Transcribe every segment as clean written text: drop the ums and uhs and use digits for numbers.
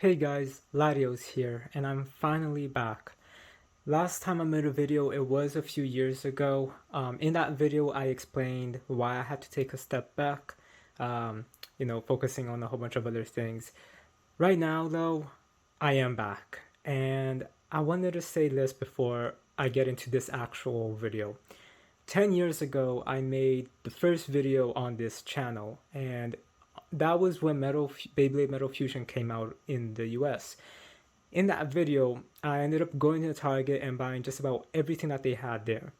Hey guys, Latios here, and I'm finally back. Last time I made a video, it was a few years ago. In that video, I explained why I had to take a step back, focusing on a whole bunch of other things. Right now, though, I am back, and I wanted to say this before I get into this actual video. 10 years ago, I made the first video on this channel, and that was when Beyblade Metal Fusion came out in the US. In that video, I ended up going to Target and buying just about everything that they had there.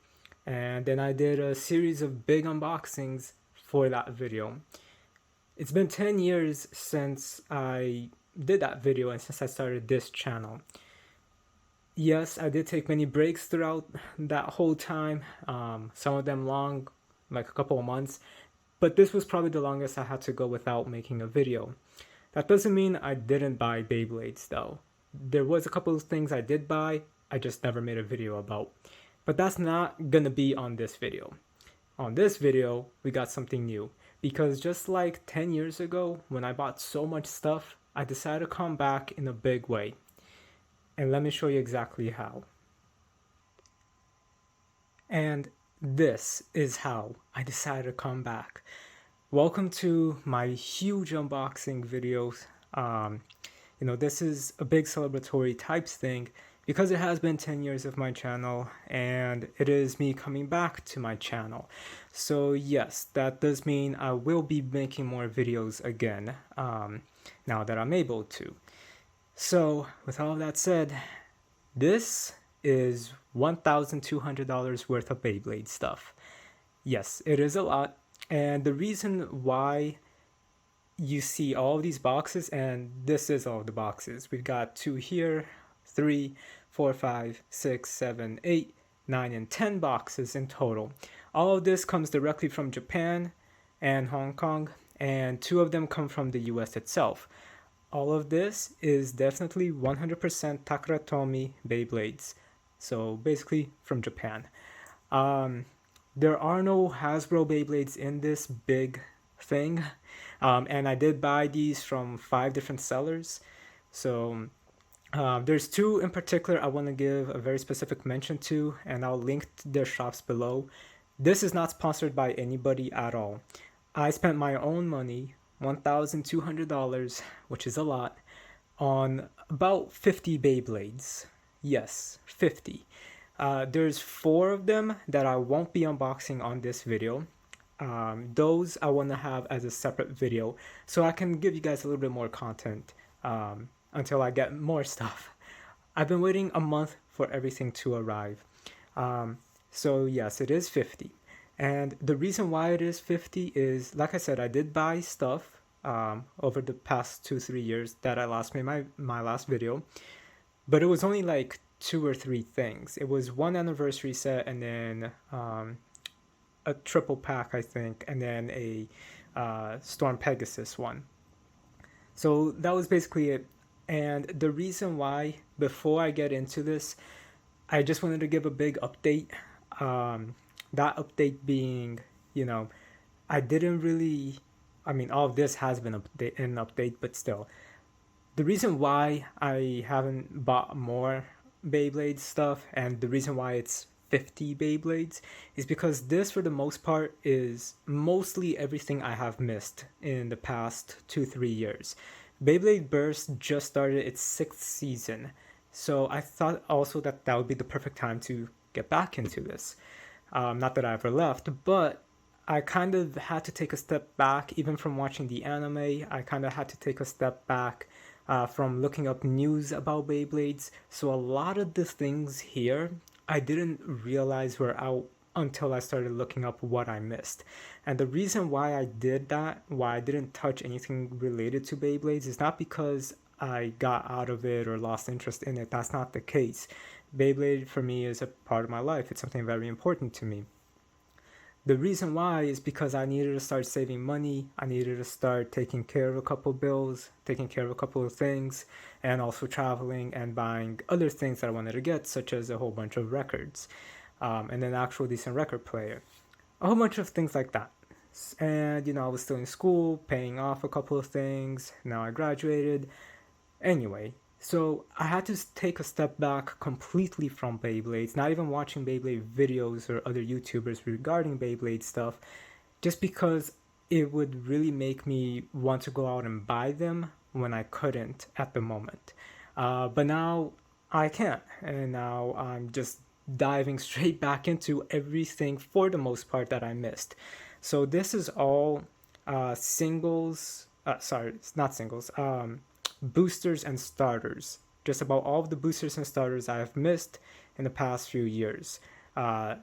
And then I did a series of big unboxings for that video. It's been 10 years since I did that video and since I started this channel. Yes, I did take many breaks throughout that whole time, some of them long, like a couple of months, but this was probably the longest I had to go without making a video. That doesn't mean I didn't buy Beyblades though. There was a couple of things I did buy, I just never made a video about. But that's not gonna be on this video. On this video, we got something new. Because just like 10 years ago, when I bought so much stuff, I decided to come back in a big way. And let me show you exactly how. And this is how I decided to come back. Welcome to my huge unboxing videos. This is a big celebratory types thing because it has been 10 years of my channel and it is me coming back to my channel. So yes, that does mean I will be making more videos again now that I'm able to. So with all that said, this is $1,200 worth of Beyblade stuff. Yes, it is a lot, and the reason why you see all of these boxes, and this is all the boxes. We've got 2 here, 3, 4, 5, 6, 7, 8, 9, and 10 boxes in total. All of this comes directly from Japan and Hong Kong, and 2 of them come from the US itself. All of this is definitely 100% Takaratomi Beyblades, so basically from Japan. There are no Hasbro Beyblades in this big thing, and I did buy these from 5 different sellers. So there's 2 in particular I want to give a very specific mention to, and I'll link their shops below. This is not sponsored by anybody at all. I spent my own money, $1,200, which is a lot, on about 50 Beyblades. Yes, 50. There's 4 of them that I won't be unboxing on this video. Those I want to have as a separate video so I can give you guys a little bit more content until I get more stuff. I've been waiting a month for everything to arrive. So yes, it is 50. And the reason why it is 50 is, like I said, I did buy stuff over the past 2-3 years that I last made my last video. But it was only like 2 or 3 things. It was 1 anniversary set and then a triple pack, I think, and then a Storm Pegasus one. So that was basically it. And the reason why, before I get into this, I just wanted to give a big update. That update being, I didn't really, all of this has been an update, but still. The reason why I haven't bought more Beyblade stuff, and the reason why it's 50 Beyblades, is because this, for the most part, is mostly everything I have missed in the past 2-3 years. Beyblade Burst just started its 6th season, so I thought also that would be the perfect time to get back into this. Not that I ever left, but I kind of had to take a step back, even from watching the anime. I kind of had to take a step back from looking up news about Beyblades. So a lot of the things here I didn't realize were out until I started looking up what I missed. And the reason why I did that, why I didn't touch anything related to Beyblades, is not because I got out of it or lost interest in it. That's not the case. Beyblade for me is a part of my life. It's something very important to me. The reason why is because I needed to start saving money. I needed to start taking care of a couple bills, taking care of a couple of things, and also traveling and buying other things that I wanted to get, such as a whole bunch of records, and an actual decent record player. A whole bunch of things like that. And, I was still in school, paying off a couple of things. Now I graduated. Anyway, so I had to take a step back completely from Beyblades, not even watching Beyblade videos or other YouTubers regarding Beyblade stuff, just because it would really make me want to go out and buy them when I couldn't at the moment. But now I can, and now I'm just diving straight back into everything for the most part that I missed. So this is all singles, sorry, it's not singles, boosters and starters. Just about all of the boosters and starters I have missed in the past few years.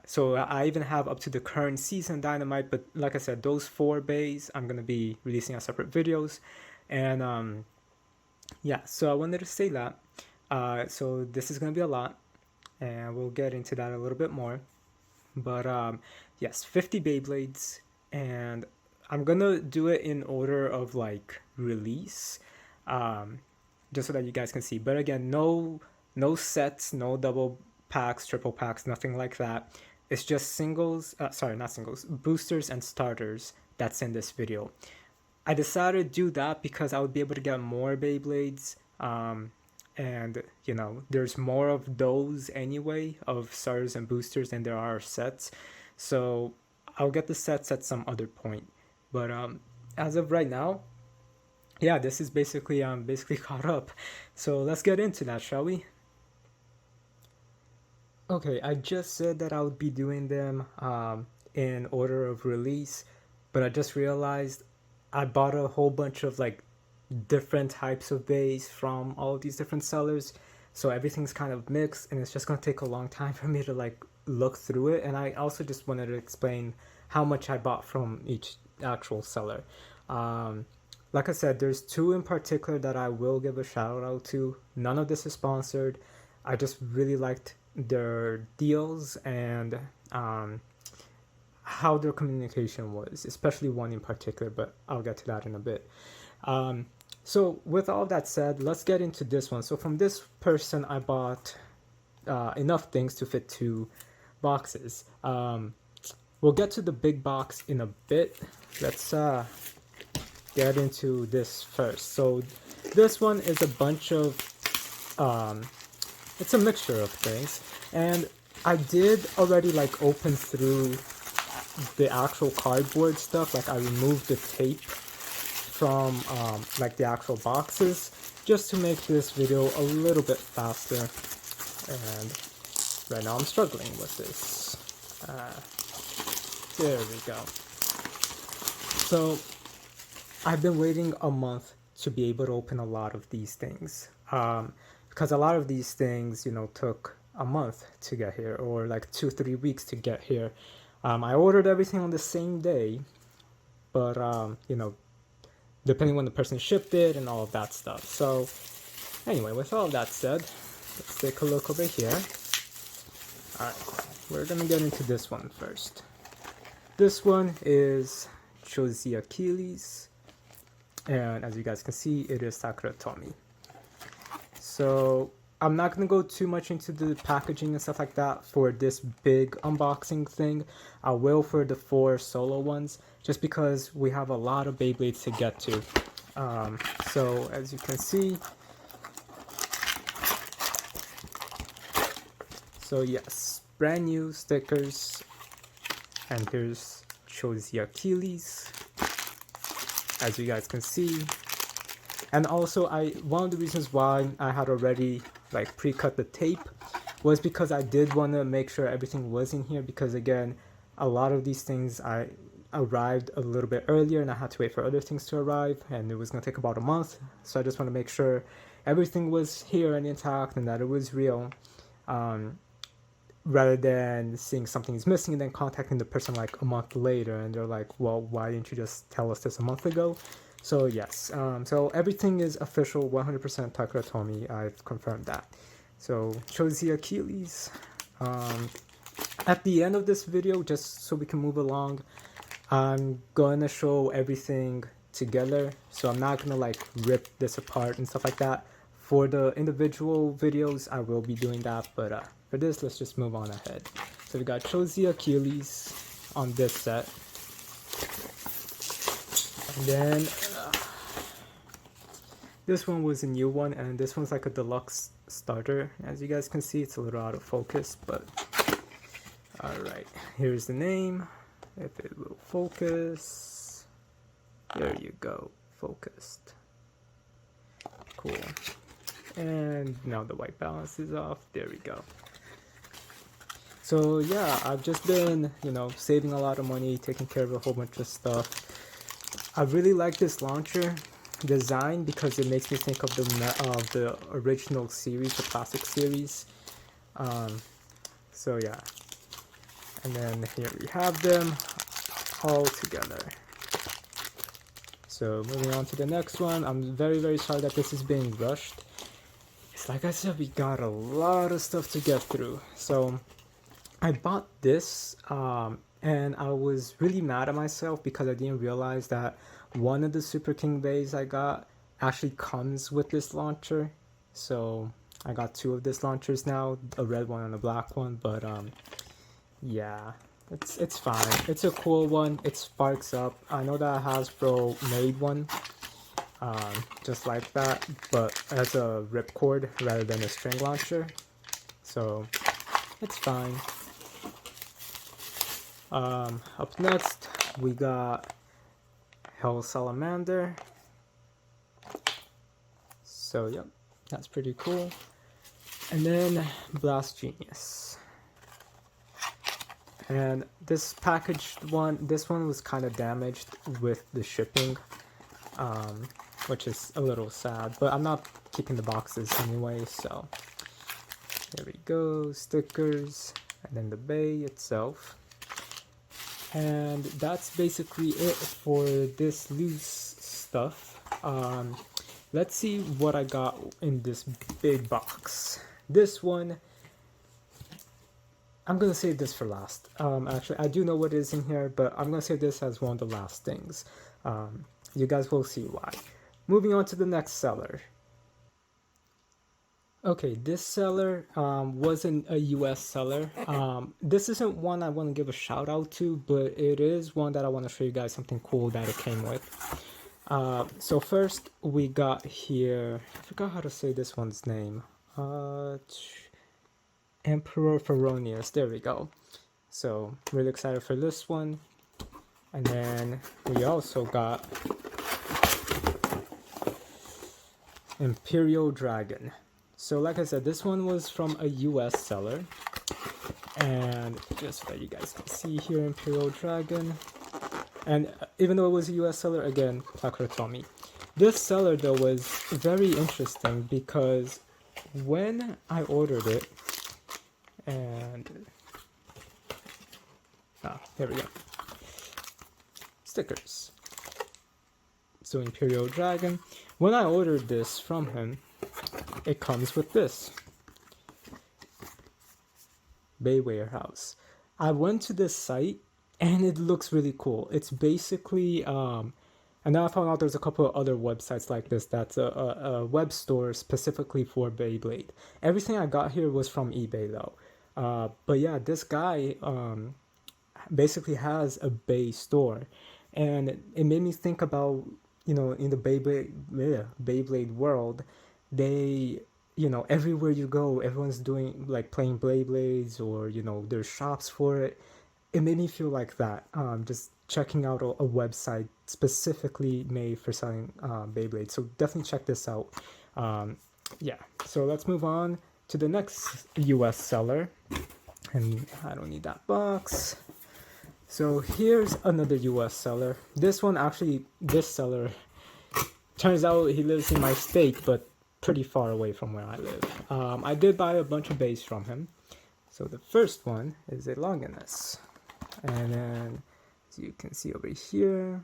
So I even have up to the current season Dynamite, but like I said, those 4 bays I'm gonna be releasing as separate videos, and yeah. So I wanted to say that. So this is gonna be a lot, and we'll get into that a little bit more. But yes, 50 Beyblades, and I'm gonna do it in order of like release, just so that you guys can see. But again, no sets, no double packs, triple packs, nothing like that. It's just singles, sorry, not singles, boosters and starters that's in this video. I decided to do that because I would be able to get more Beyblades, and you know, there's more of those anyway, of starters and boosters, than there are sets. So I'll get the sets at some other point. But as of right now, yeah, this is basically basically caught up. So let's get into that, shall we? Okay, I just said that I would be doing them in order of release, but I just realized I bought a whole bunch of like different types of bays from all of these different sellers, so everything's kind of mixed, and it's just gonna take a long time for me to like look through it. And I also just wanted to explain how much I bought from each actual seller. Like I said, there's 2 in particular that I will give a shout out to. None of this is sponsored. I just really liked their deals and how their communication was, especially one in particular, but I'll get to that in a bit. So with all that said, let's get into this one. So from this person, I bought enough things to fit 2 boxes. We'll get to the big box in a bit. Let's get into this first. So this one is a bunch of it's a mixture of things, and I did already like open through the actual cardboard stuff. Like I removed the tape from like the actual boxes, just to make this video a little bit faster. And right now I'm struggling with this. There we go. So I've been waiting a month to be able to open a lot of these things, because a lot of these things, you know, took a month to get here, or like 2-3 weeks to get here. I ordered everything on the same day, but you know, depending when the person shipped it and all of that stuff. So anyway, with all that said, let's take a look over here. Alright, we're gonna get into this one first. This one is Cho-Z Achilles, and as you guys can see, it is Sakura Tomy. So I'm not going to go too much into the packaging and stuff like that for this big unboxing thing. I will for the 4 solo ones, just because we have a lot of Beyblades to get to. So as you can see, so yes, brand new stickers, and here's Cho-Z Achilles, as you guys can see. And also, one of the reasons why I had already like pre-cut the tape was because I did want to make sure everything was in here, because again, a lot of these things I arrived a little bit earlier and I had to wait for other things to arrive, and it was going to take about a month. So I just want to make sure everything was here and intact and that it was real, rather than seeing something's missing and then contacting the person like a month later and they're like, well, why didn't you just tell us this a month ago? So yes, so everything is official, 100% Takara Tomy. I've confirmed that. So Cho-Z Achilles. At the end of this video, just so we can move along, I'm gonna show everything together. So I'm not gonna like rip this apart and stuff like that. For the individual videos, I will be doing that, but for this, let's just move on ahead. So we got Cho-Z Achilles on this set. And then This one was a new one, and this one's like a deluxe starter. As you guys can see, it's a little out of focus, but alright, here's the name. If it will focus, there you go, focused. Cool. And now the white balance is off. There we go. So yeah, I've just been, saving a lot of money, taking care of a whole bunch of stuff. I really like this launcher design because it makes me think of the original series, the classic series. So yeah. And then here we have them all together. So moving on to the next one. I'm very, very sorry that this is being rushed. It's like I said, we got a lot of stuff to get through. So I bought this and I was really mad at myself because I didn't realize that one of the Super King bays I got actually comes with this launcher. So I got two of these launchers now, a red one and a black one, but yeah, it's fine. It's a cool one. It sparks up. I know that Hasbro made one just like that, but as a ripcord rather than a string launcher, so it's fine. Up next we got Hell Salamander. So yep, that's pretty cool. And then Blast Genius. And this packaged one, this one was kind of damaged with the shipping, which is a little sad, but I'm not keeping the boxes anyway, so there we go, stickers, and then the bay itself. And that's basically it for this loose stuff. Let's see what I got in this big box. This one, I'm gonna save this for last. Actually, I do know what is in here, but I'm gonna save this as one of the last things. You guys will see why. Moving on to the next seller. Okay, this seller wasn't a US seller. This isn't one I want to give a shout out to, but it is one that I want to show you guys something cool that it came with. So first we got here, I forgot how to say this one's name. Emperor Feronius, there we go. So really excited for this one. And then we also got Imperial Dragon. So like I said, this one was from a US seller. And just so that you guys can see here, Imperial Dragon. And even though it was a US seller, again, Takara told me. This seller though was very interesting because when I ordered it, and here we go. Stickers. So Imperial Dragon. When I ordered this from him, it comes with this. Bay Warehouse. I went to this site and it looks really cool. It's basically and now I found out there's a couple of other websites like this that's a web store specifically for Beyblade. Everything I got here was from eBay though. But yeah, this guy basically has a Bay store, and it made me think about, in the Beyblade world, they, everywhere you go, everyone's doing like playing Beyblades, or there's shops for it. It made me feel like that. Just checking out a website specifically made for selling Beyblade. So definitely check this out. Yeah. So let's move on to the next US seller. And I don't need that box. So here's another US seller. This one actually, this seller, turns out he lives in my state, but pretty far away from where I live. I did buy a bunch of bays from him. So the first one is a Longinus. And then, as you can see over here,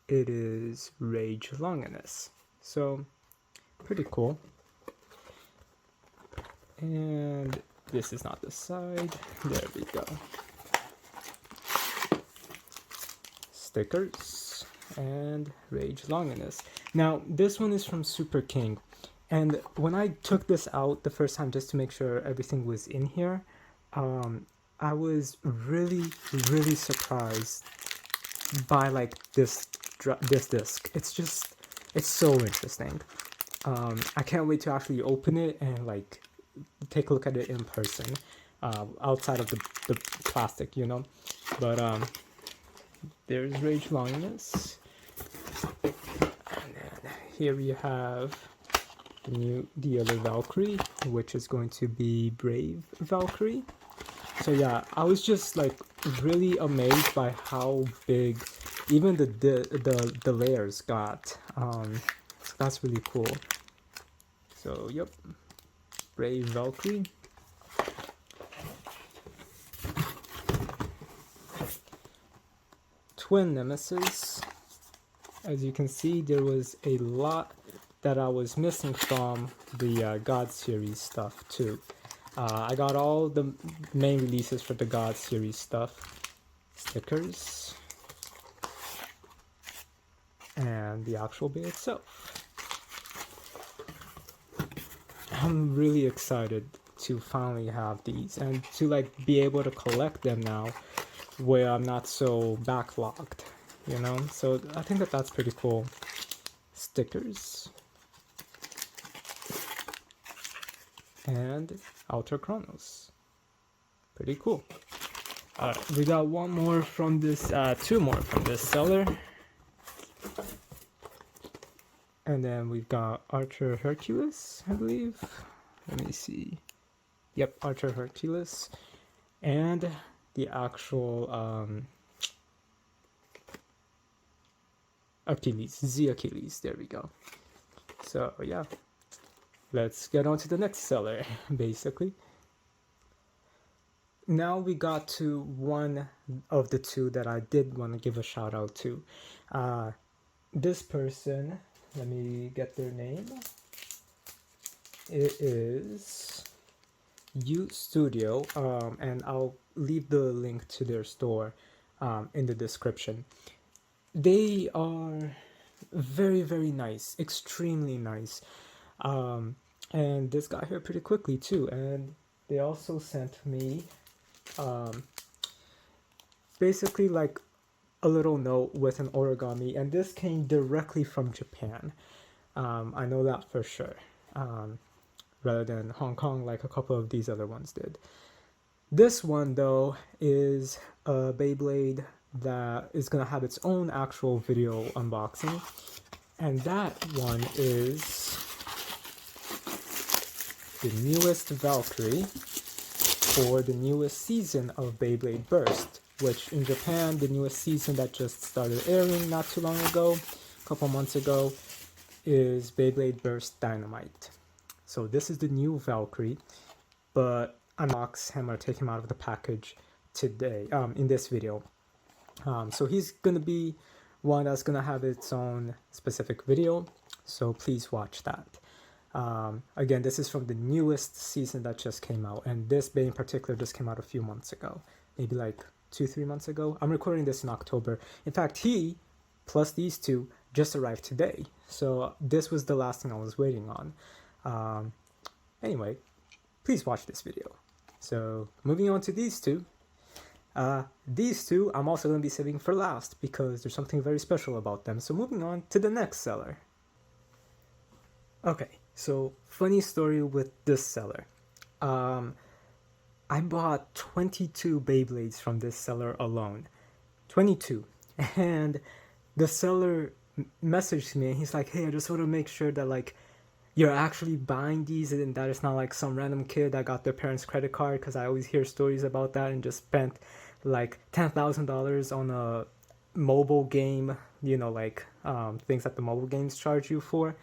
it is Rage Longinus. So, pretty cool. And this is not the side. There we go. Stickers and Rage Longinus. Now, this one is from Super King. And when I took this out the first time just to make sure everything was in here, I was really, really surprised by like this disc. It's It's so interesting. I can't wait to actually open it and like take a look at it in person, outside of the plastic, you know. But there's Rage Longinus, and then here we have the other Valkyrie, which is going to be Brave Valkyrie. So yeah, I was just like really amazed by how big even the layers got. So that's really cool. So yep, Brave Valkyrie. Twin Nemesis. As you can see, there was a lot that I was missing from the God series stuff too. I got all the main releases for the God series stuff, stickers, and the actual Beyblade itself. I'm really excited to finally have these and to like be able to collect them now where I'm not so backlogged, you know? So I think that that's pretty cool. Stickers. And Outer Chronos. Pretty cool. Alright, we got one more from this, two more from this seller. And then we've got Archer Hercules, I believe. Let me see. Yep, Archer Hercules. And the actual Achilles, Z Achilles, there we go. So yeah, let's get on to the next seller, basically. Now we got to one of the two that I did want to give a shout out to. This person, let me get their name. It is U Studio, and I'll leave the link to their store in the description. They are very, very nice, extremely nice. And this got here pretty quickly too. And they also sent me basically like a little note with an origami, and this came directly from Japan. I know that for sure, rather than Hong Kong like a couple of these other ones did. This one though is a Beyblade that is gonna have its own actual video unboxing, and that one is the newest Valkyrie for the newest season of Beyblade Burst, which in Japan, the newest season that just started airing not too long ago, a couple months ago, is Beyblade Burst Dynamite. So this is the new Valkyrie, but unbox him or take him out of the package today, in this video. So he's gonna be one that's gonna have its own specific video, so please watch that. Again, this is from the newest season that just came out, and this Bay in particular just came out a few months ago, maybe like 2-3 months ago. I'm recording this in October. In fact, he plus these two just arrived today, so this was the last thing I was waiting on. Anyway, please watch this video. So moving on to these two. These two I'm also going to be saving for last because there's something very special about them. So moving on to the next seller. Okay, so funny story with this seller. I bought 22 Beyblades from this seller alone. 22. And the seller messaged me and he's like, hey, I just want to make sure that like you're actually buying these and that it's not like some random kid that got their parents' credit card, because I always hear stories about that and just spent like $10,000 on a mobile game, you know, like things that the mobile games charge you for.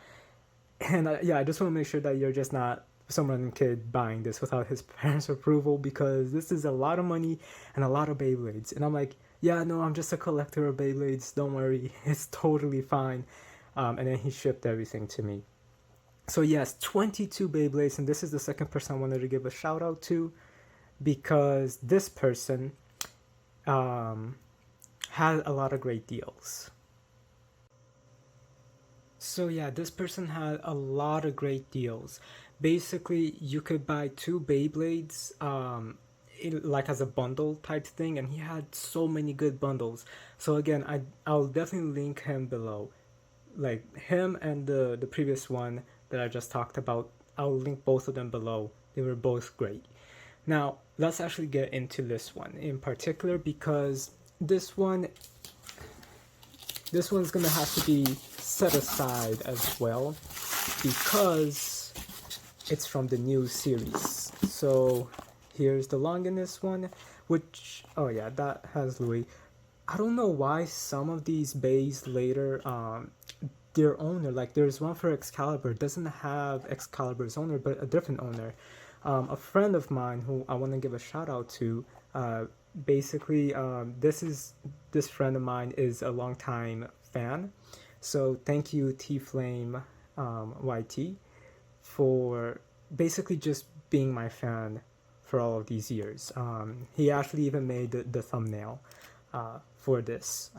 And yeah, I just want to make sure that you're just not some random kid buying this without his parents' approval, because this is a lot of money and a lot of Beyblades. And I'm like, yeah, no, I'm just a collector of Beyblades, don't worry, it's totally fine. And then he shipped everything to me. So yes, 22 Beyblades, and this is the second person I wanted to give a shout out to, because this person had a lot of great deals. So yeah, this person had a lot of great deals. Basically, you could buy 2 Beyblades like as a bundle type thing, and he had so many good bundles. So again, I'll definitely link him below. like him and the previous one that I just talked about, I'll link both of them below. They were both great. Now let's actually get into this one in particular, because this one's gonna have to be set aside as well, because it's from the new series. So here's the Longinus one, which, oh yeah, that has Louis. I don't know why some of these bays later, their owner, like there's one for Excalibur, doesn't have Excalibur's owner, but a different owner. A friend of mine who I want to give a shout out to, basically, this friend of mine is a longtime fan. So thank you, T-Flame YT, for basically just being my fan for all of these years. He actually even made the thumbnail for this.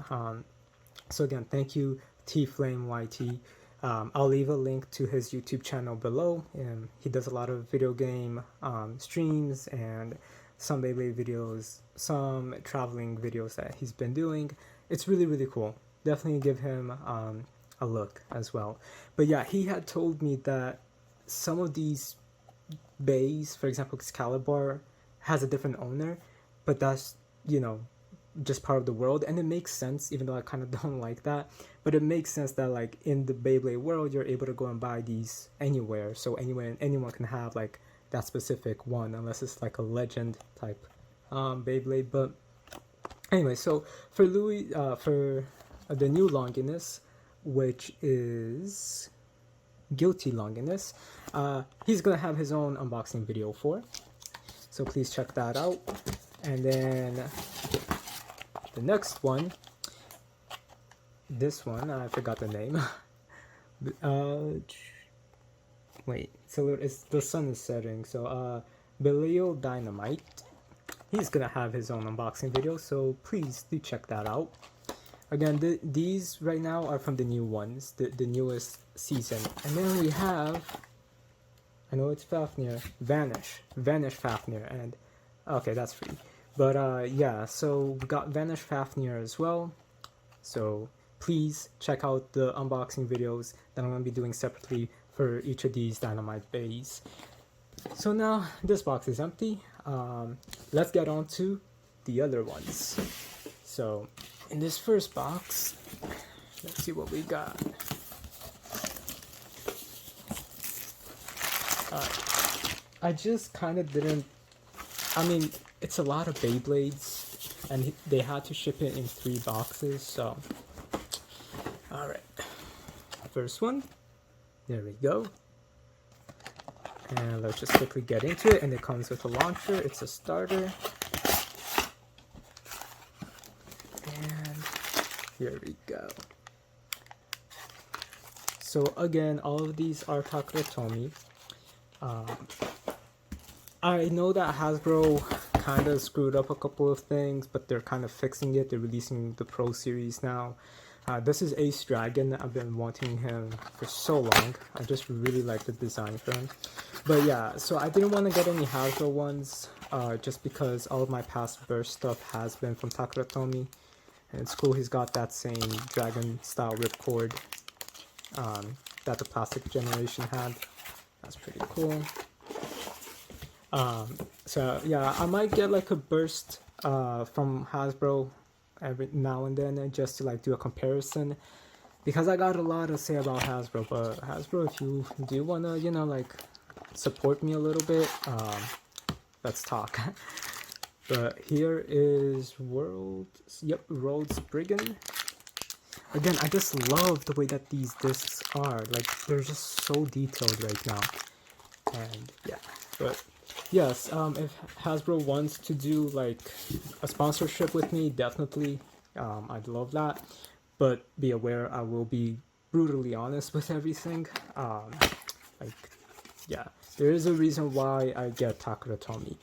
So again, thank you, T-Flame YT. I'll leave a link to his YouTube channel below. He does a lot of video game streams and some Beyblade videos, some traveling videos that he's been doing. It's really, really cool. Definitely give him a look as well. But yeah, he had told me that some of these bays, for example, Excalibur, has a different owner, but that's, you know, just part of the world, and it makes sense, even though I kind of don't like that, but it makes sense that like in the Beyblade world you're able to go and buy these anywhere, so anyone can have like that specific one, unless it's like a legend type Beyblade. But anyway, so for Louis, for the new Longinus, which is Guilty Longinus, he's gonna have his own unboxing video for, so please check that out. And then the next one, this one, I forgot the name. Wait, so it's the sun is setting. So Beyblde Dynamite, he's gonna have his own unboxing video, so please do check that out. Again, these right now are from the new ones, the newest season. And then we have, I know it's Fafnir, Vanish Fafnir, and okay, that's free. But yeah, so we got Vanish Fafnir as well. So please check out the unboxing videos that I'm going to be doing separately for each of these Dynamite bays. So now this box is empty. Let's get on to the other ones. So in this first box, let's see what we got. I just kind of didn't, I mean, it's a lot of Beyblades, and they had to ship it in 3 boxes, so. Alright. First one. There we go. And let's just quickly get into it, and it comes with a launcher. It's a starter. And here we go. So again, all of these are Takuratomi. I know that Hasbro kind of screwed up a couple of things, but they're kind of fixing it. They're releasing the Pro Series now. This is Ace Dragon. I've been wanting him for so long. I just really like the design for him. But yeah, so I didn't want to get any Hasbro ones, just because all of my past Burst stuff has been from Takuratomi. And it's cool he's got that same dragon style ripcord that the Plastic Generation had. That's pretty cool. So yeah, I might get like a Burst from Hasbro every now and then, just to like do a comparison, because I got a lot to say about Hasbro. But Hasbro, if you do wanna, you know, like support me a little bit, let's talk. But here is Rhodes Brigand. Again, I just love the way that these discs are, like they're just so detailed right now. And yeah, but yes, if Hasbro wants to do like a sponsorship with me, definitely, I'd love that. But be aware, I will be brutally honest with everything. Like, yeah, there is a reason why I get Takuratomi.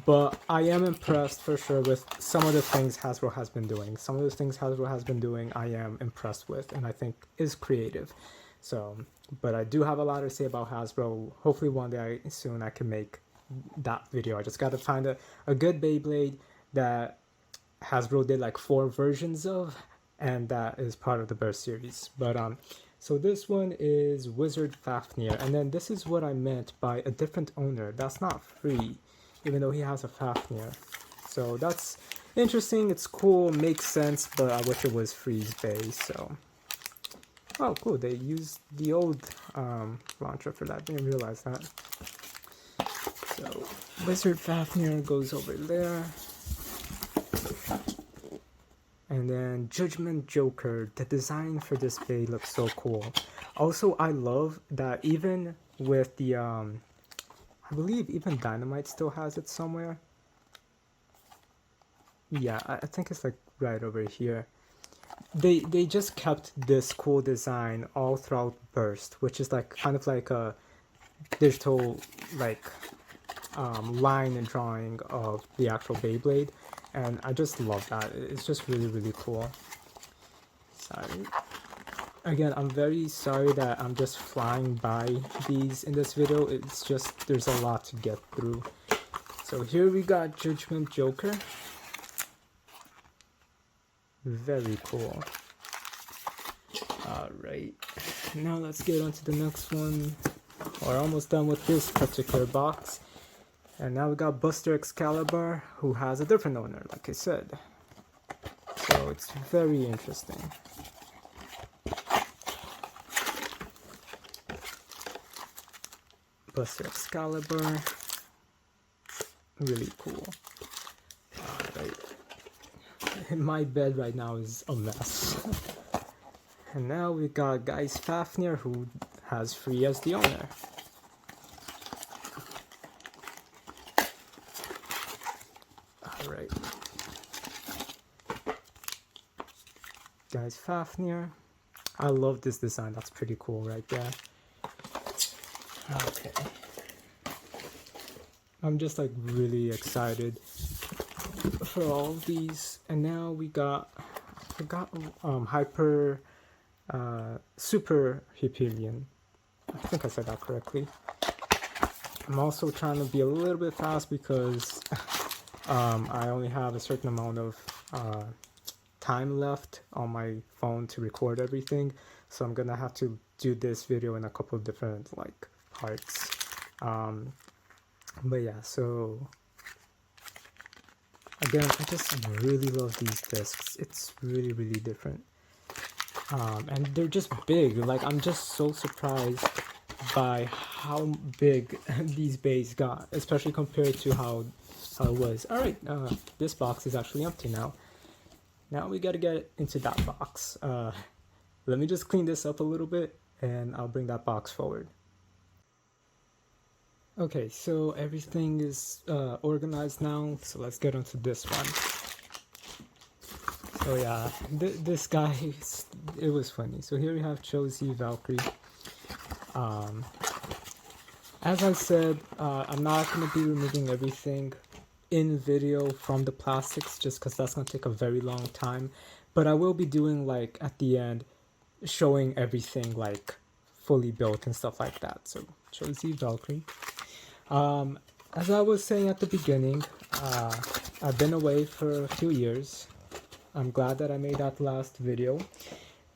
But I am impressed for sure with some of the things Hasbro has been doing. Some of the things Hasbro has been doing, I am impressed with, and I think is creative. So, but I do have a lot to say about Hasbro. Hopefully one day soon I can make that video. I just gotta find a good Beyblade that Hasbro did like 4 versions of, and that is part of the Burst series. But So this one is Wizard Fafnir, and then this is what I meant by a different owner. That's not free, even though he has a Fafnir. So that's interesting, it's cool, makes sense, but I wish it was freeze based, so. Oh, cool, they used the old launcher for that, didn't realize that. So, Wizard Fafnir goes over there. And then Judgment Joker, the design for this bay looks so cool. Also, I love that even with the, I believe even Dynamite still has it somewhere. Yeah, I think it's like right over here. They just kept this cool design all throughout Burst, which is like kind of like a digital like line and drawing of the actual Beyblade. And I just love that. It's just really, really cool. Sorry. Again, I'm very sorry that I'm just flying by these in this video. It's just, there's a lot to get through. So here we got Judgment Joker. Very cool. Alright. Now let's get on to the next one. We're almost done with this particular box. And now we got Buster Excalibur, who has a different owner, like I said. So it's very interesting. Buster Excalibur. Really cool. Alright. My bed right now is a mess. And now we got Guys Fafnir, who has Free as the owner. Alright. Guys Fafnir. I love this design, that's pretty cool right there. Okay. I'm just like really excited for all of these. And now we got, I forgot, Super Hyperion. I think I said that correctly. I'm also trying to be a little bit fast because I only have a certain amount of time left on my phone to record everything, so I'm gonna have to do this video in a couple of different like parts. But yeah, so again, I just really love these discs. It's really, really different. And they're just big. Like, I'm just so surprised by how big these bays got, especially compared to how it was. Alright, this box is actually empty now. Now we gotta get into that box. Let me just clean this up a little bit and I'll bring that box forward. Okay, so everything is organized now, so let's get onto this one. So yeah, this guy, it was funny. So here we have Josie Valkyrie. As I said, I'm not going to be removing everything in video from the plastics just because that's going to take a very long time. But I will be doing like at the end, showing everything like fully built and stuff like that. So Josie Valkyrie. As I was saying at the beginning, I've been away for a few years. I'm glad that I made that last video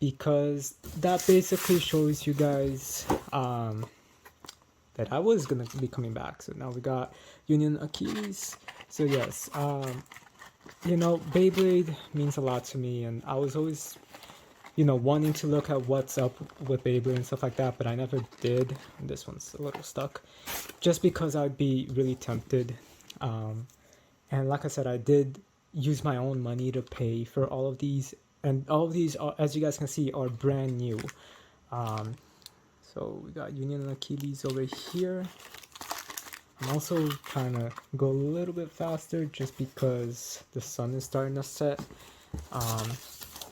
because that basically shows you guys that I was gonna be coming back. So now we got Union Achilles. So yes, you know, Beyblade means a lot to me, and I was always, you know, wanting to look at what's up with Beyblade and stuff like that, but I never did. And this one's a little stuck, just because I'd be really tempted. And like I said, I did use my own money to pay for all of these, and all of these are, as you guys can see, are brand new. So we got Union and Achilles over here. I'm also trying to go a little bit faster just because the sun is starting to set,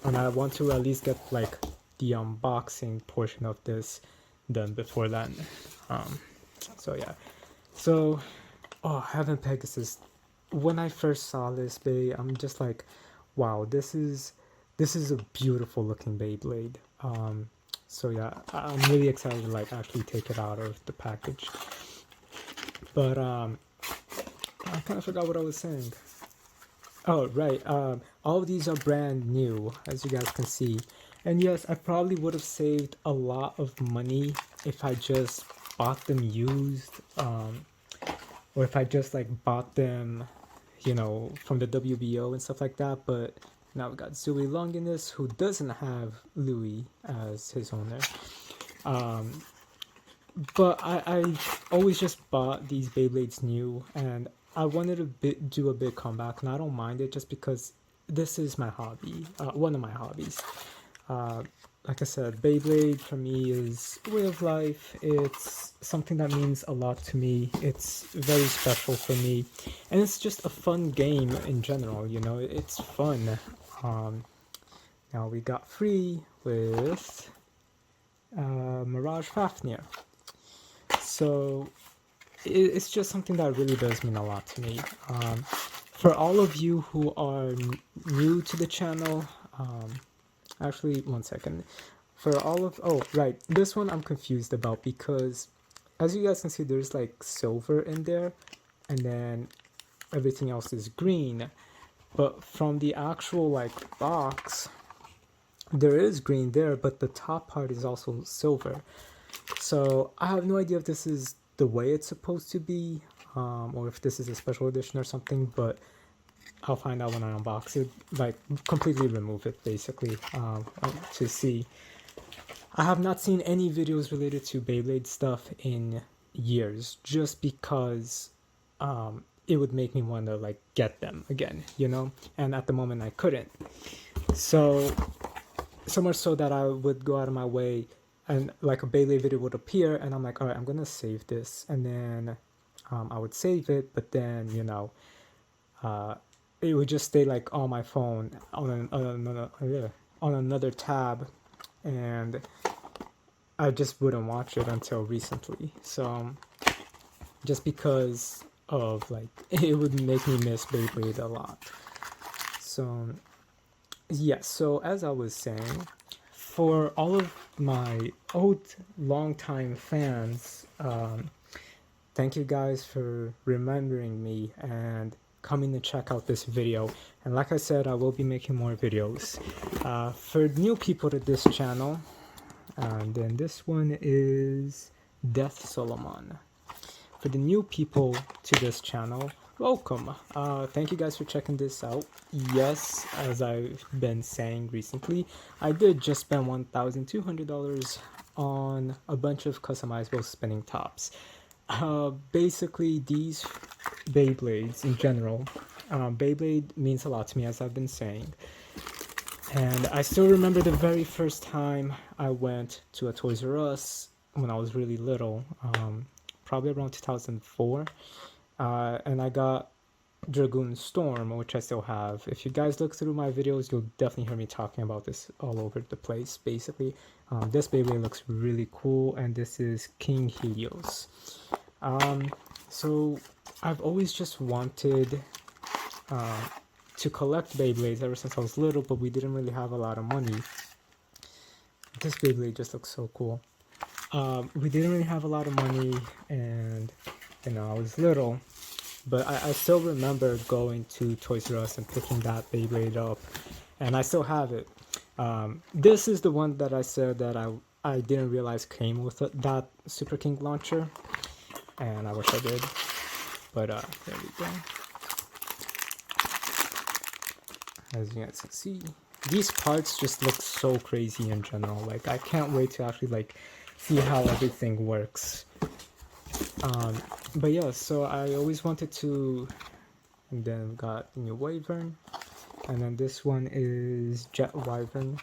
and I want to at least get like the unboxing portion of this done before then. So yeah, so Heaven Pegasus. When I first saw this bay, I'm just like, wow, this is a beautiful looking Beyblade. So yeah, I'm really excited to like actually take it out of the package. But I kind of forgot what I was saying. Oh right, all of these are brand new, as you guys can see, And yes, I probably would have saved a lot of money if I just bought them used, or if I just like bought them, you know, from the WBO and stuff like that. But now we got Longinus, who doesn't have Louis as his owner. But I always just bought these Beyblades new, and I wanted to do a big comeback, and I don't mind it just because this is my hobby, one of my hobbies. Like I said, Beyblade for me is a way of life. It's something that means a lot to me. It's very special for me, and it's just a fun game in general. You know, it's fun. Now we got free with Mirage Fafnir. So it's just something that really does mean a lot to me. For all of you who are new to the channel, actually, one second. For all of, oh, right, this one I'm confused about because as you guys can see, there's like silver in there, and then everything else is green. But from the actual like box, there is green there, but the top part is also silver. So I have no idea if this is the way it's supposed to be, or if this is a special edition or something, but I'll find out when I unbox it, like completely remove it basically, to see. I have not seen any videos related to Beyblade stuff in years, just because it would make me want to like get them again, you know, and at the moment I couldn't. So much so that I would go out of my way, and like a Beyblade video would appear, and I'm like, all right, I'm gonna save this, and then I would save it, but then, you know, it would just stay like on my phone on another tab, and I just wouldn't watch it until recently. So just because of like, it would make me miss Beyblade a lot. So yeah, so as I was saying, for all of my old longtime fans, thank you guys for remembering me and coming to check out this video. And like I said, I will be making more videos. For new people to this channel, and then this one is Death Solomon. For the new people to this channel, welcome. Thank you guys for checking this out. Yes, as I've been saying recently, I did just spend $1,200 on a bunch of customizable spinning tops. Basically, these Beyblades in general, Beyblade means a lot to me, as I've been saying. And I still remember the very first time I went to a Toys R Us when I was really little, probably around 2004. And I got Dragoon Storm, which I still have. If you guys look through my videos, you'll definitely hear me talking about this all over the place. Basically, this Beyblade looks really cool, and this is King Helios. So I've always just wanted to collect Beyblades ever since I was little, but we didn't really have a lot of money. This Beyblade just looks so cool. We didn't really have a lot of money, and you know, I was little, but I still remember going to Toys R Us and picking that Beyblade up, and I still have it. This is the one that I said that I didn't realize came with that Super King launcher, and I wish I did, but there we go. As you guys can see, these parts just look so crazy in general. Like, I can't wait to actually like see how everything works. But yeah, so I always wanted to, and then we got the new Wyvern, and then this one is Jet Wyvern.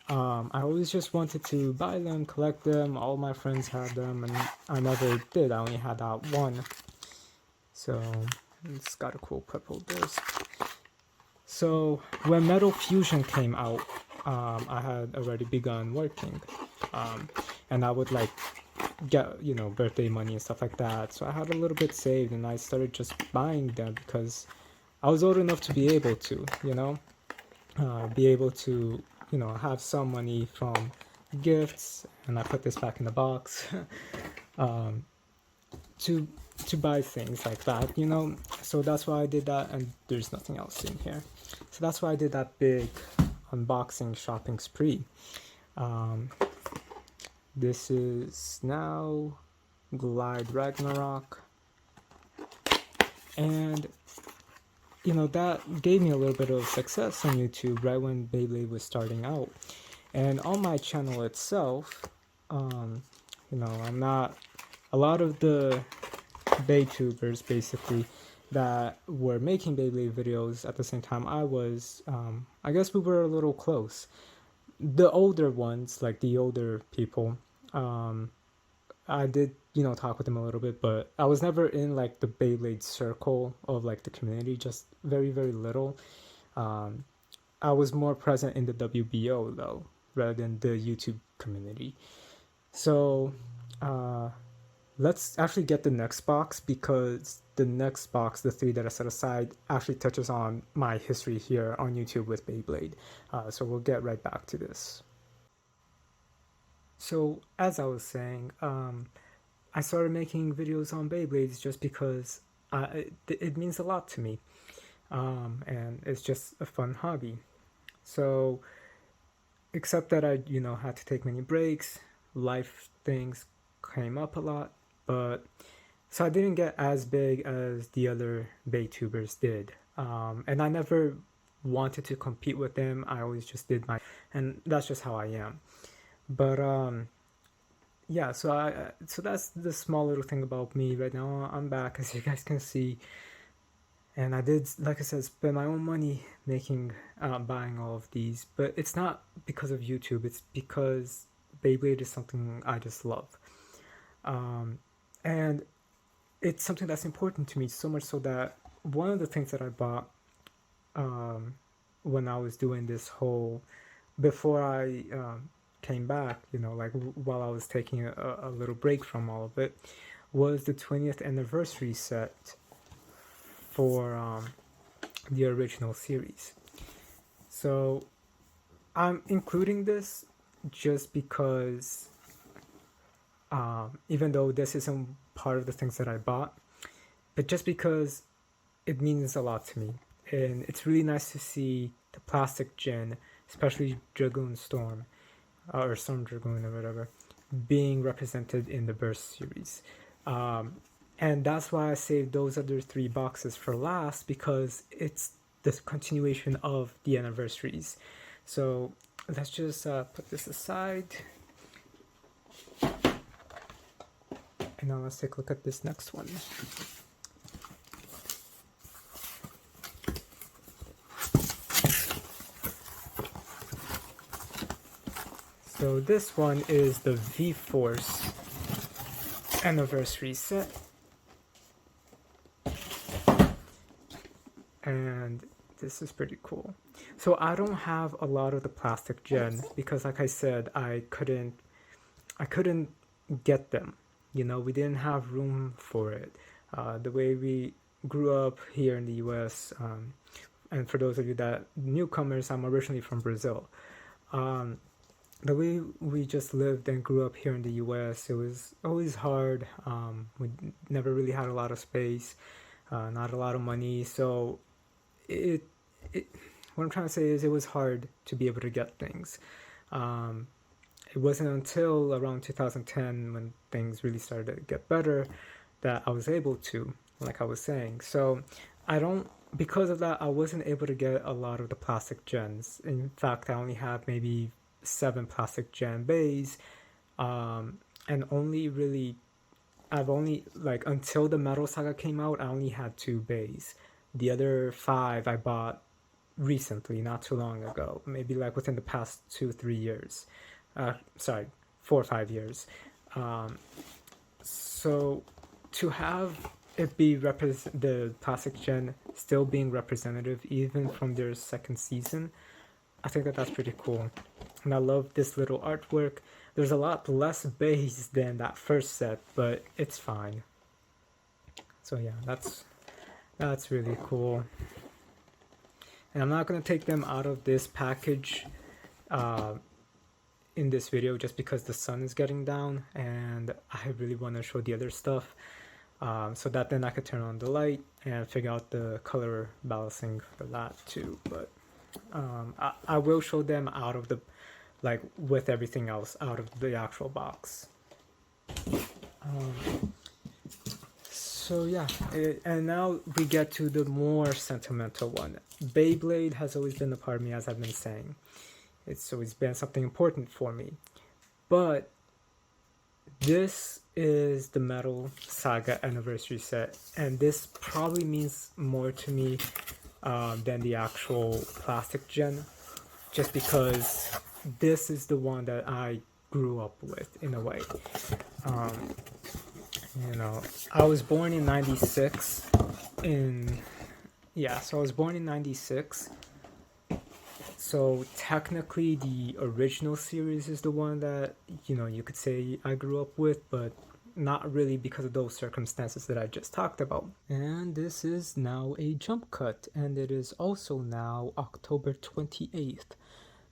I always just wanted to buy them, collect them. All my friends had them, and I never did. I only had that one. So it's got a cool purple disc. So when Metal Fusion came out, I had already begun working, and I would like get, you know, birthday money and stuff like that. So I had a little bit saved, and I started just buying them because I was old enough to be able to, you know, you know, have some money from gifts. And I put this back in the box to buy things like that, you know. So that's why I did that, and there's nothing else in here. So that's why I did that big unboxing shopping spree. This is now Glide Ragnarok, and you know, that gave me a little bit of success on YouTube right when Beyblade was starting out. And on my channel itself, you know, I'm not, a lot of the Baytubers basically that were making Beyblade videos at the same time I was, I guess we were a little close. The older ones, like the older people, I did, you know, talk with them a little bit, but I was never in like the Beyblade circle of like the community, just very, very little. I was more present in the WBO though, rather than the YouTube community. So let's actually get the next box, because the next box, the three that I set aside, actually touches on my history here on YouTube with Beyblade. So we'll get right back to this. So as I was saying, I started making videos on Beyblades just because it means a lot to me, and it's just a fun hobby. So, except that I, you know, had to take many breaks, life things came up a lot, but so I didn't get as big as the other Baytubers did, and I never wanted to compete with them. I always just did my, and that's just how I am. But yeah, so that's the small little thing about me right now. I'm back, as you guys can see, and I did, like I said, spend my own money making, buying all of these. But it's not because of YouTube. It's because Beyblade is something I just love, and it's something that's important to me, so much so that one of the things that I bought when I was doing this whole, before I came back, you know, like while I was taking a little break from all of it, was the 20th anniversary set for the original series. So I'm including this just because, even though this isn't part of the things that I bought, but just because it means a lot to me. And it's really nice to see the plastic gen, especially Dragoon Storm, or Storm Dragoon or whatever, being represented in the Burst series. And that's why I saved those other three boxes for last, because it's the continuation of the anniversaries. So let's just put this aside. And now let's take a look at this next one. So this one is the V-Force anniversary set. And this is pretty cool. So I don't have a lot of the plastic gen because, like I said, I couldn't get them. You know, we didn't have room for it. The way we grew up here in the US, and for those of you that newcomers, I'm originally from Brazil. The way we just lived and grew up here in the US, it was always hard. We never really had a lot of space, not a lot of money. So what I'm trying to say is it was hard to be able to get things. It wasn't until around 2010, when things really started to get better, that I was able to, like I was saying. So because of that, I wasn't able to get a lot of the plastic gens. In fact, I only have maybe 7 plastic gen bays, and I've only, like, until the Metal Saga came out, I only had 2 bays. The other 5 I bought recently, not too long ago, maybe like within the past 2-3 years. 4 or 5 years. So to have it be the plastic gen still being representative even from their second season, I think that's pretty cool. And I love this little artwork. There's a lot less bays than that first set, but it's fine. So yeah, that's really cool. And I'm not going to take them out of this package in this video just because the sun is getting down and I really want to show the other stuff, so that then I could turn on the light and figure out the color balancing for that too. But I will show them out of the, like with everything else out of the actual box. So yeah, and now we get to the more sentimental one. Beyblade has always been a part of me, as I've been saying. It's always been something important for me. But this is the Metal Saga Anniversary set, and this probably means more to me than the actual plastic gen, just because this is the one that I grew up with in a way. You know, I was born in 96 so I was born in 96. So technically the original series is the one that, you could say I grew up with, but not really because of those circumstances that I just talked about. And this is now a jump cut, and it is also now October 28th.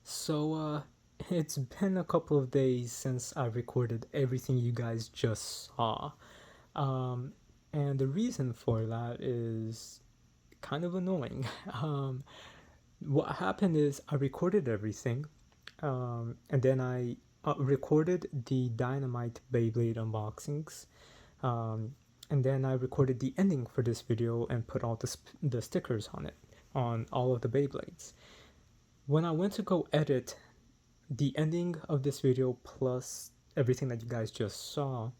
So it's been a couple of days since I recorded everything you guys just saw. And the reason for that is kind of annoying. What happened is I recorded everything, and then I recorded the Dynamite Beyblade unboxings, and then I recorded the ending for this video and put all the stickers on it, on all of the Beyblades. When I went to go edit the ending of this video plus everything that you guys just saw,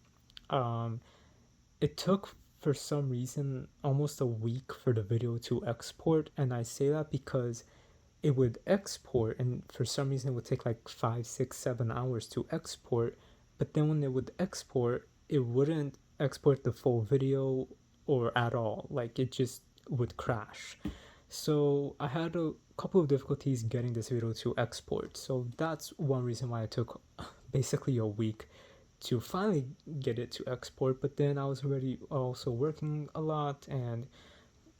it took, for some reason, almost a week for the video to export, and I say that because it would export, and for some reason it would take like 5, 6, 7 hours to export, but then when it would export, it wouldn't export the full video or at all, like it just would crash. So I had a couple of difficulties getting this video to export, so that's one reason why it took basically a week to finally get it to export. But then I was already also working a lot, and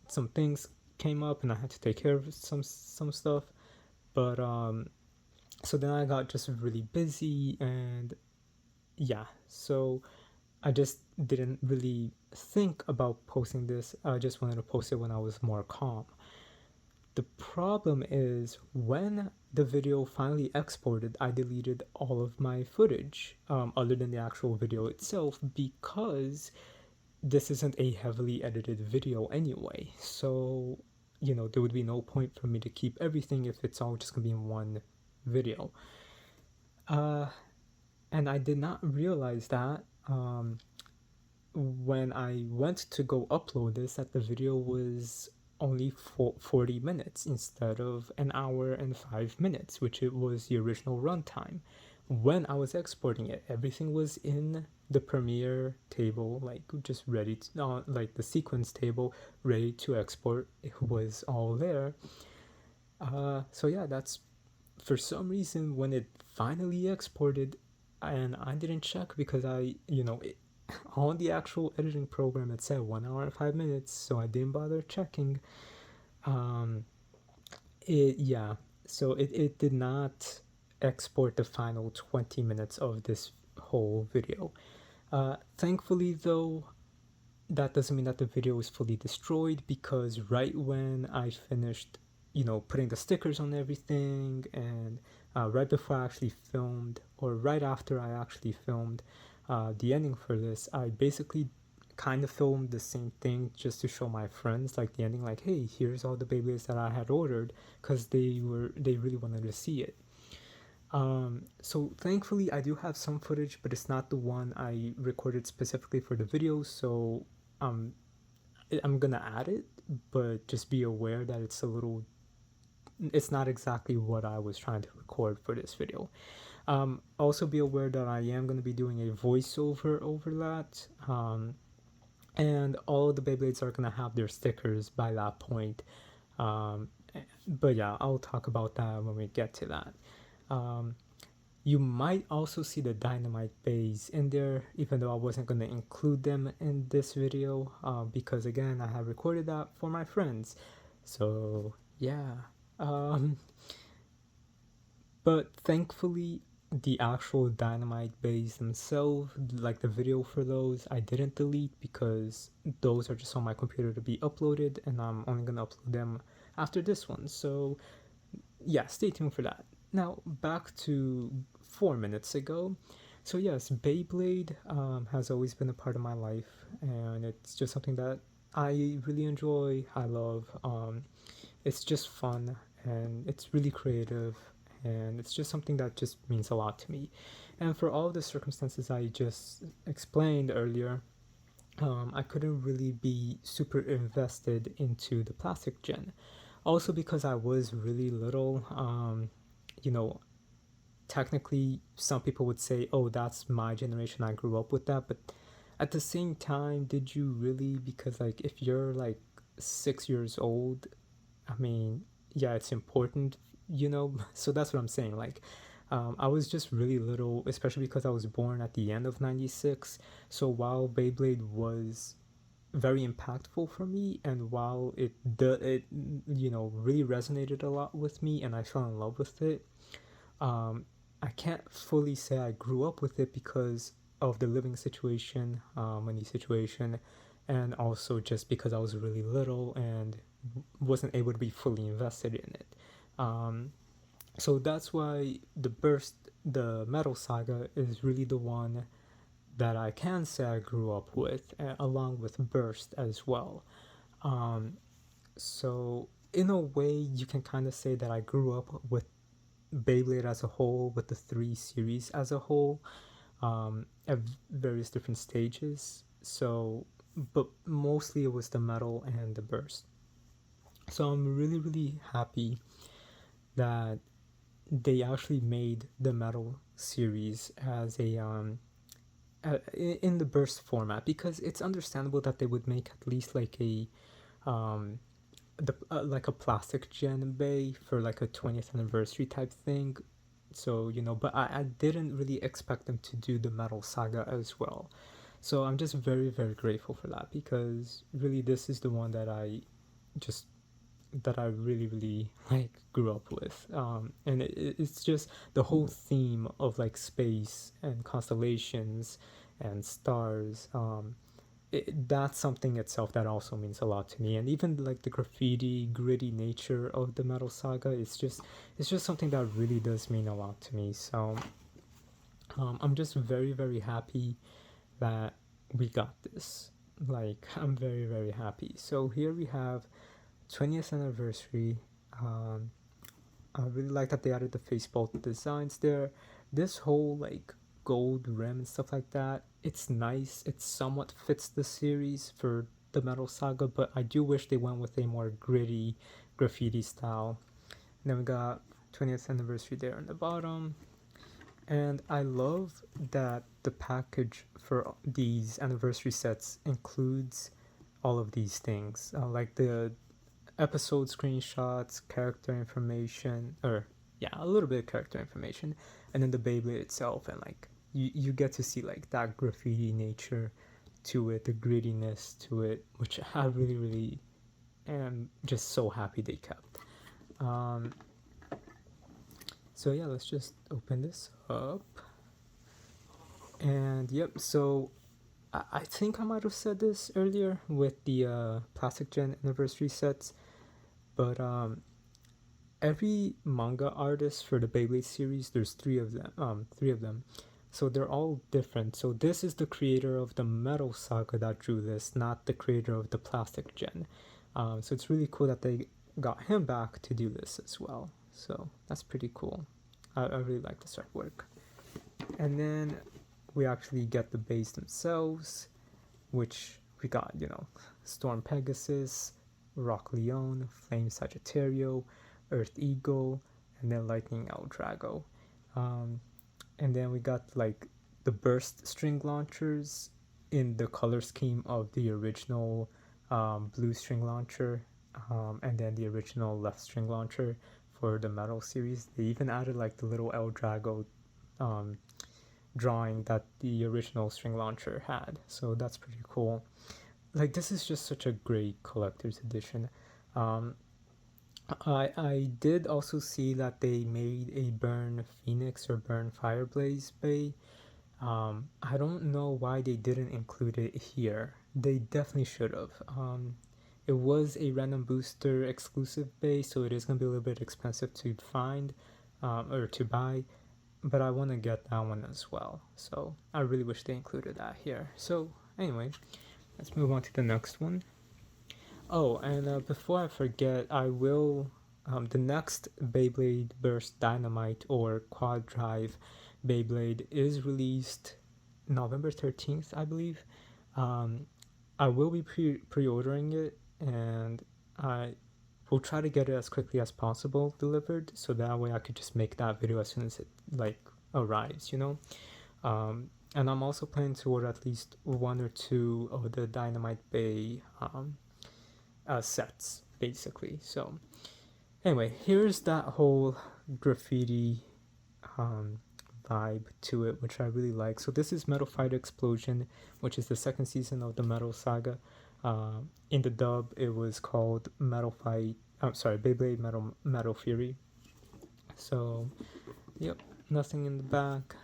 some things came up and I had to take care of some stuff. But so then I got just really busy, and yeah, so I just didn't really think about posting this. I just wanted to post it when I was more calm. The problem is, when the video finally exported, I deleted all of my footage, other than the actual video itself, because this isn't a heavily edited video anyway. So, there would be no point for me to keep everything if it's all just gonna be in one video. And I did not realize that when I went to go upload this, that the video was only 40 minutes instead of an hour and 5 minutes, which it was the original runtime. When I was exporting it, everything was in the Premiere table, like just ready to, like the sequence table, ready to export. It was all there. So yeah, that's, for some reason, when it finally exported, and I didn't check because on the actual editing program it said 1 hour and 5 minutes, so I didn't bother checking. So it did not export the final 20 minutes of this whole video. Thankfully though, that doesn't mean that the video is fully destroyed, because right when I finished putting the stickers on everything, and right before I actually filmed, or right after I actually filmed the ending for this, I basically kind of filmed the same thing just to show my friends, like the ending, like, hey, here's all the Beyblades that I had ordered, because they really wanted to see it. So thankfully I do have some footage, but it's not the one I recorded specifically for the video, so I'm gonna add it, but just be aware that it's not exactly what I was trying to record for this video. Also be aware that I am going to be doing a voiceover over that, and all of the Beyblades are going to have their stickers by that point. But yeah, I'll talk about that when we get to that. You might also see the Dynamite Bays in there, even though I wasn't going to include them in this video, because again, I have recorded that for my friends. So yeah. But thankfully, the actual Dynamite Bays themselves, like the video for those, I didn't delete, because those are just on my computer to be uploaded, and I'm only gonna upload them after this one. So yeah, stay tuned for that. Now back to 4 minutes ago. So yes, Beyblade has always been a part of my life, and it's just something that I really enjoy. I love. It's just fun, and it's really creative, and it's just something that just means a lot to me. And for all the circumstances I just explained earlier, I couldn't really be super invested into the plastic gen. Also because I was really little, you know, technically some people would say, oh, that's my generation, I grew up with that. But at the same time, did you really? Because, like, if you're like 6 years old, I mean, yeah, it's important, you know? So that's what I'm saying. Like, I was just really little, especially because I was born at the end of '96. So while Beyblade was very impactful for me, and while it really resonated a lot with me, and I fell in love with it, um, I can't fully say I grew up with it because of the living situation, money situation, and also just because I was really little and wasn't able to be fully invested in it. Um, so that's why the Metal Saga, is really the one that I can say I grew up with, along with Burst as well. Um, so in a way, you can kind of say that I grew up with Beyblade as a whole, with the three series as a whole, at various different stages. So, but mostly it was the Metal and the Burst. So I'm really, really happy that they actually made the Metal series as in the burst format, because it's understandable that they would make at least like a um like a plastic gen bay for like a 20th anniversary type thing. So, but I didn't really expect them to do the Metal Saga as well. So I'm just very, very grateful for that, because really this is the one just that I really, really like grew up with. And it's just the whole theme of like space and constellations and stars. That's something itself that also means a lot to me. And even like the graffiti, gritty nature of the Metal Saga, it's just something that really does mean a lot to me. So I'm just very, very happy that we got this. Like, I'm very, very happy. So here we have 20th anniversary. Um, I really like that they added the Facebook designs there. This whole like gold rim and stuff like that, it's nice. It somewhat fits the series for the Metal Saga, but I do wish they went with a more gritty graffiti style. And then we got 20th anniversary there on the bottom. And I love that the package for these anniversary sets includes all of these things, like the episode screenshots, character information, or yeah, a little bit of character information, and then the Beyblade itself, and like you get to see like that graffiti nature to it, the grittiness to it, which I really, really am just so happy they kept. Um, so yeah, let's just open this up. And yep, so I think I might have said this earlier with the Plastic Gen anniversary sets, but every manga artist for the Beyblade series, there's three of them. Three of them. So they're all different. So this is the creator of the Metal Saga that drew this, not the creator of the Plastic Gen. So it's really cool that they got him back to do this as well. So that's pretty cool. I really like this artwork. And then we actually get the bays themselves, which we got, Storm Pegasus, Rock Leon, Flame Sagittario, Earth Eagle, and then Lightning El Drago. And then we got like the burst string launchers in the color scheme of the original blue string launcher, and then the original left string launcher for the Metal series. They even added like the little El Drago drawing that the original string launcher had. So that's pretty cool. Like, this is just such a great collector's edition. I did also see that they made a Burn Phoenix or Burn Fireblaze bay. I don't know why they didn't include it here. They definitely should have. it was a random booster exclusive base, so it is going to be a little bit expensive to find or to buy, but I want to get that one as well. So I really wish they included that here. So anyway, let's move on to the next one. Oh, and before I forget, I will the next Beyblade Burst Dynamite or Quad Drive Beyblade is released November 13th, I believe. I will be pre-ordering it, and I will try to get it as quickly as possible delivered, so that way I could just make that video as soon as it like arrives, you know. And I'm also planning to order at least 1 or 2 of the Dynamite Bay sets, basically. So anyway, here's that whole graffiti vibe to it, which I really like. So this is Metal Fighter Explosion, which is the second season of the Metal Saga. In the dub, it was called Beyblade Metal Fury. So, yep, nothing in the back.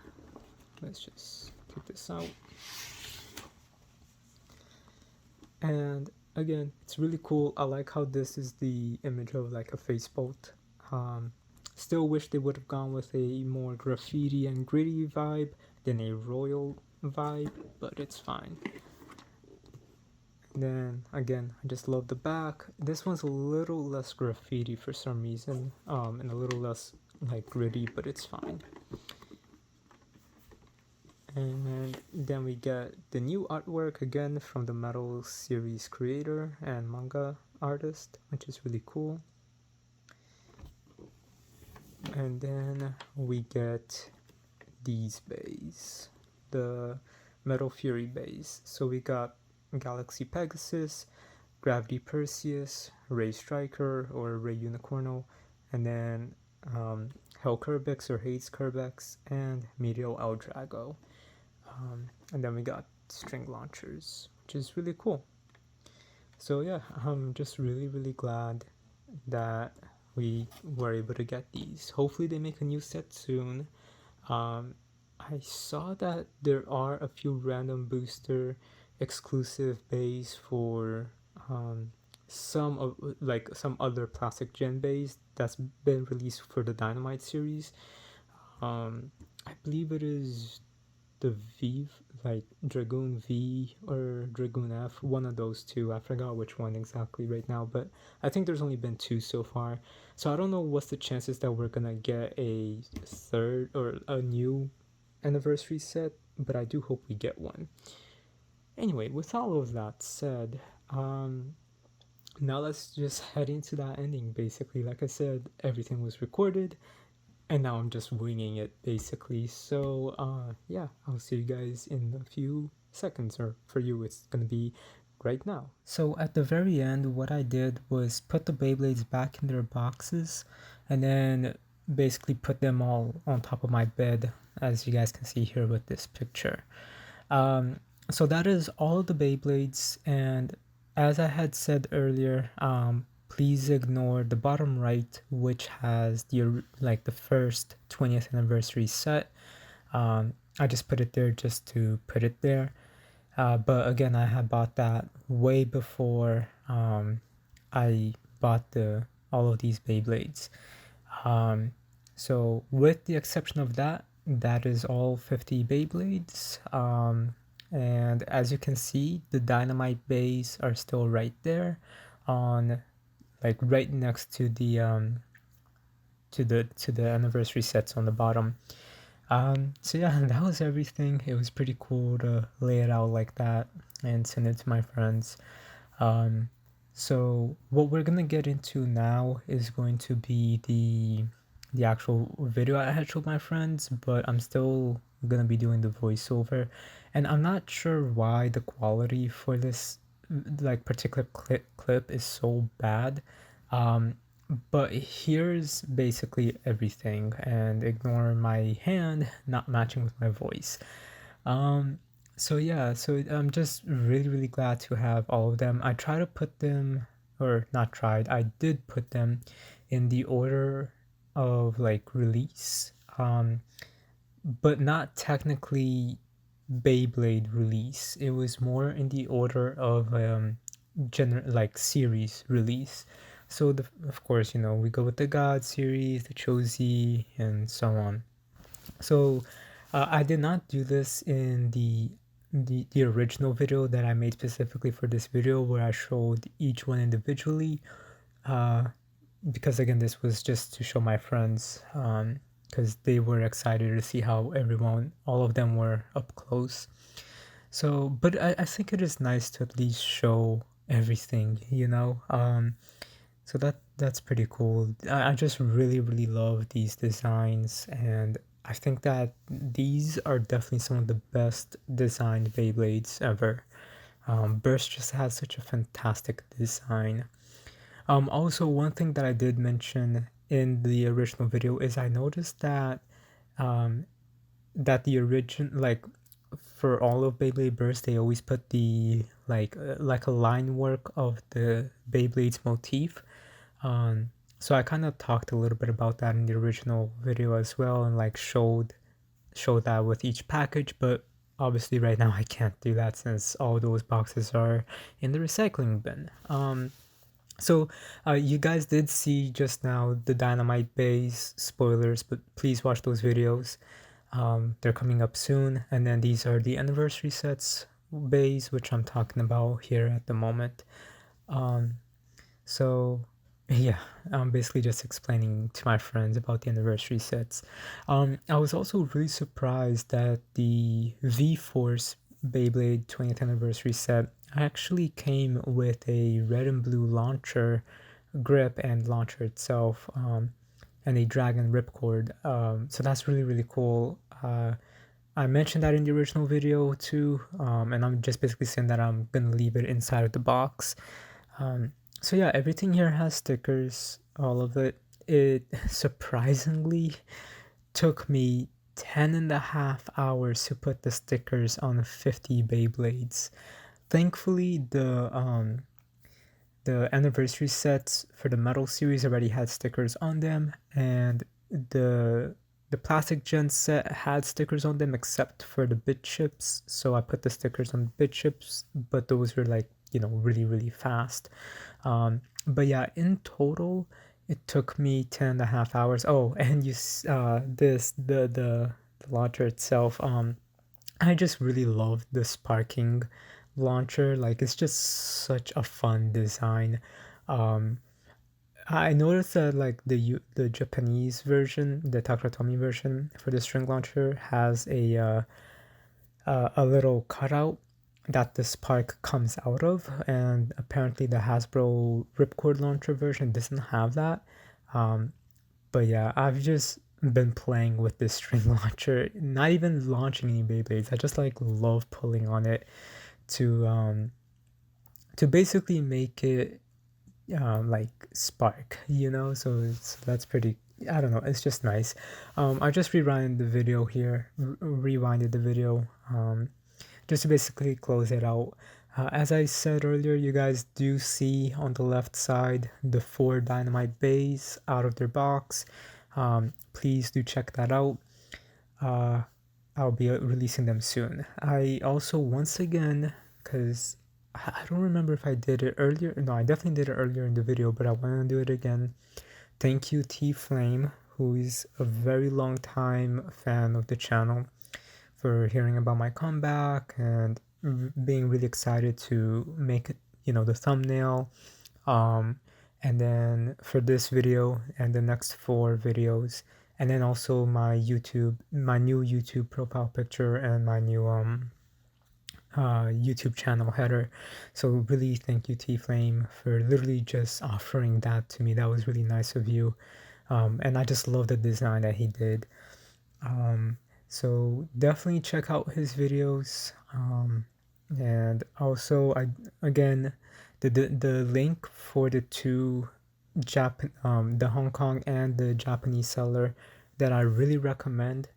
Let's just take this out. And again, it's really cool. I like how this is the image of like a face bolt. Still wish they would have gone with a more graffiti and gritty vibe than a royal vibe, but it's fine. And then again, I just love the back. This one's a little less graffiti for some reason, and a little less like gritty, but it's fine. And then we get the new artwork again from the Metal series creator and manga artist, which is really cool. And then we get these bays, the Metal Fury bays. So we got Galaxy Pegasus, Gravity Perseus, Ray Striker or Ray Unicorno, and then Hell Kerbex or Hades Kerbex, and Meteor El Drago. And then we got string launchers, which is really cool. So yeah, I'm just really glad that we were able to get these. Hopefully they make a new set soon. I saw that there are a few random booster exclusive bays for some other plastic gen bays that's been released for the Dynamite series. I believe it is the V, like Dragoon V or Dragoon F, one of those two. I forgot which one exactly right now, but I think there's only been 2 so far. So I don't know what's the chances that we're gonna get a third or a new anniversary set, but I do hope we get one. Anyway, with all of that said, now let's just head into that ending. Basically, like I said, everything was recorded, and now I'm just winging it, basically. So, yeah, I'll see you guys in a few seconds, or for you, it's gonna be right now. So at the very end, what I did was put the Beyblades back in their boxes, and then basically put them all on top of my bed, as you guys can see here with this picture. So that is all of the Beyblades, and as I had said earlier, please ignore the bottom right, which has the first 20th anniversary set. I just put it there just to put it there. But again, I had bought that way before I bought all of these Beyblades. So with the exception of that, that is all 50 Beyblades. And as you can see, the Dynamite bays are still right there on right next to the anniversary sets on the bottom. So yeah, that was everything. It was pretty cool to lay it out like that and send it to my friends. So what we're gonna get into now is going to be the actual video I had showed my friends, but I'm still gonna be doing the voiceover, and I'm not sure why the quality for this particular clip is so bad. But here's basically everything, and ignore my hand not matching with my voice. So yeah, so I'm just really glad to have all of them. I try to put them, or not tried, I did put them in the order of release, but not technically Beyblade release. It was more in the order of like series release. So of course, you know, we go with the God series, the Cho-Z, and so on. So I did not do this in the original video that I made specifically for this video, where I showed each one individually, because again, this was just to show my friends, because they were excited to see how all of them were up close. So, but I think it is nice to at least show everything, you know. So that's pretty cool. I just really love these designs, and I think that these are definitely some of the best designed Beyblades ever. Burst just has such a fantastic design. Also, one thing that I did mention in the original video is I noticed that um, the origin, like, for all of Beyblade Burst, they always put the like a line work of the Beyblade's motif. So I kind of talked a little bit about that in the original video as well, and like showed that with each package, but obviously right now I can't do that since all those boxes are in the recycling bin. So you guys did see just now the Dynamite Bays spoilers, but please watch those videos. They're coming up soon. And then these are the anniversary sets bays, which I'm talking about here at the moment. So yeah, I'm basically just explaining to my friends about the anniversary sets. I was also really surprised that the V-Force Beyblade 20th anniversary set actually came with a red and blue launcher grip and launcher itself, and a dragon ripcord. So that's really cool. I mentioned that in the original video too, and I'm just basically saying that I'm gonna leave it inside of the box. So yeah, everything here has stickers, all of it. It surprisingly took me 10.5 hours to put the stickers on 50 Beyblades. Thankfully, the anniversary sets for the metal series already had stickers on them, and the plastic gen set had stickers on them except for the bit chips, so I put the stickers on the bit chips, but those were like, you know, really fast. But yeah, in total it took me 10.5 hours. Oh, and the launcher itself, I just really love the sparking launcher. Like, it's just such a fun design. um I noticed that like the Japanese version, the Takratomi version for the string launcher has a little cutout that the spark comes out of, and apparently the Hasbro Ripcord launcher version doesn't have that. But yeah, I've just been playing with this string launcher, not even launching any Beyblades. I just like love pulling on it to basically make it like spark, you know. So that's pretty, I don't know, it's just nice. I just rewinded the video here, rewinded the video, just to basically close it out. As I said earlier, you guys do see on the left side the 4 Dynamite Bays out of their box. Please do check that out. I'll be releasing them soon. I also, once again, because I don't remember if I did it earlier. No, I definitely did it earlier in the video, but I want to do it again. Thank you, T Flame, who is a very long time fan of the channel, for hearing about my comeback and being really excited to make it, you know, the thumbnail. And then for this video and the next 4 videos, and then also my new YouTube profile picture and my new YouTube channel header. So really thank you, T Flame, for literally just offering that to me. That was really nice of you. And I just love the design that he did. So definitely check out his videos. And also, again, the link for the two the Hong Kong and the Japanese seller that I really recommend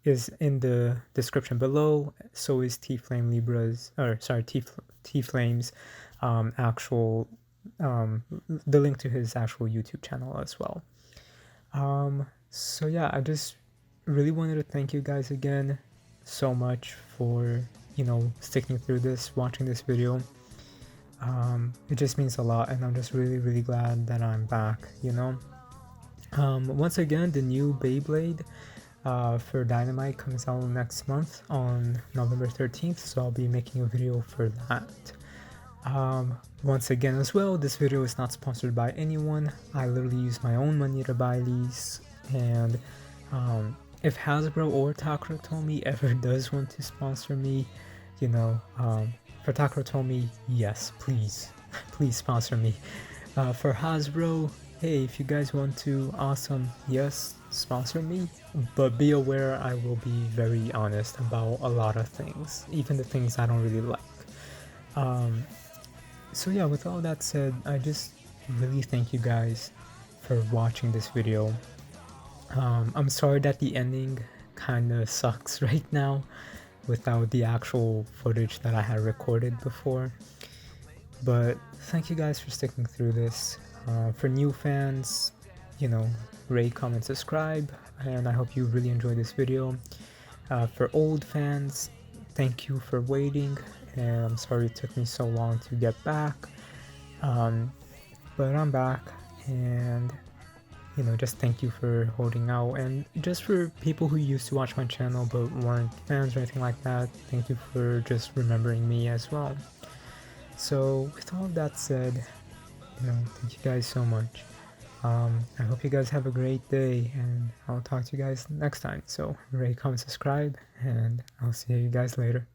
is in the description below. So is T Flame Libra's, or sorry, T Flame's actual the link to his actual YouTube channel as well. So yeah, I just really wanted to thank you guys again so much for, you know, sticking through this, watching this video. It just means a lot, and I'm just really glad that I'm back, you know. Once again, the new Beyblade for Dynamite comes out next month on November 13th, so I'll be making a video for that. Once again as well, this video is not sponsored by anyone. I literally use my own money to buy these, and if Hasbro or Takara Tomy ever does want to sponsor me, you know, for Takara Tomy, yes, please sponsor me. For Hasbro, hey, if you guys want to, awesome, yes, sponsor me, but be aware I will be very honest about a lot of things, even the things I don't really like. So yeah, with all that said, I just really thank you guys for watching this video. I'm sorry that the ending kind of sucks right now without the actual footage that I had recorded before, but thank you guys for sticking through this. For new fans, you know, rate, comment, subscribe, and I hope you really enjoyed this video. For old fans, thank you for waiting, and I'm sorry it took me so long to get back, but I'm back, and you know, just thank you for holding out. And just for people who used to watch my channel but weren't fans or anything like that, thank you for just remembering me as well. So with all that said, you know, thank you guys so much. I hope you guys have a great day, and I'll talk to you guys next time. So rate, comment, subscribe, and I'll see you guys later.